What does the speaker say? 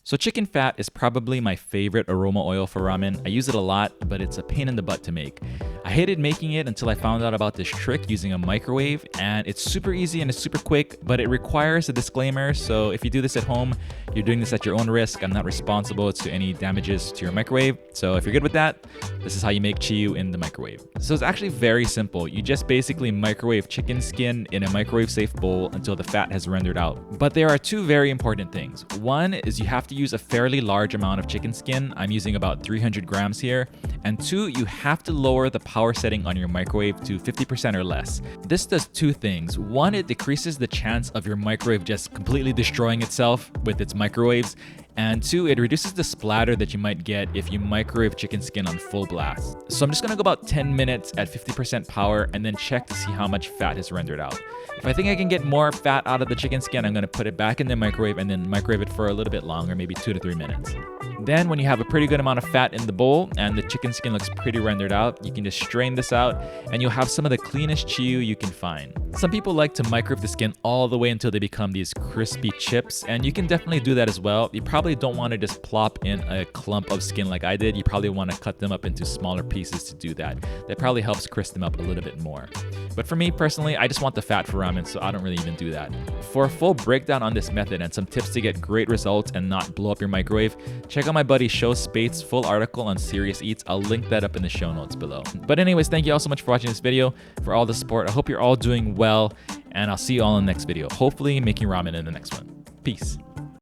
So chicken fat is probably my favorite aroma oil for ramen. I use it a lot, but it's a pain in the butt to make. I hated making it until I found out about this trick using a microwave, and it's super easy and it's super quick, but it requires a disclaimer. So if you do this at home, you're doing this at your own risk. I'm not responsible to any damages to your microwave. So if you're good with that, this is how you make Chiyu in the microwave. So it's actually very simple. You just basically microwave chicken skin in a microwave safe bowl until the fat has rendered out. But there are two very important things. One is you have to use a fairly large amount of chicken skin. I'm using about 300 grams here. And two, you have to lower the power setting on your microwave to 50% or less. This does two things. One, it decreases the chance of your microwave just completely destroying itself with its microwaves. And two, it reduces the splatter that you might get if you microwave chicken skin on full blast. So I'm just gonna go about 10 minutes at 50% power and then check to see how much fat is rendered out. If I think I can get more fat out of the chicken skin, I'm gonna put it back in the microwave and then microwave it for a little bit longer, maybe 2 to 3 minutes. Then when you have a pretty good amount of fat in the bowl and the chicken skin looks pretty rendered out, you can just strain this out and you'll have some of the cleanest Chiyu you can find. Some people like to microwave the skin all the way until they become these crispy chips, and you can definitely do that as well. You probably don't want to just plop in a clump of skin like I did. You probably want to cut them up into smaller pieces to do that. That probably helps crisp them up a little bit more. But for me personally, I just want the fat for ramen, so I don't really even do that. For a full breakdown on this method and some tips to get great results and not blow up your microwave, check out my buddy Show Spate's full article on Serious Eats. I'll link that up in the show notes below. But anyways, thank you all so much for watching this video, for all the support. I hope you're all doing well, and I'll see you all in the next video. Hopefully making ramen in the next one. Peace.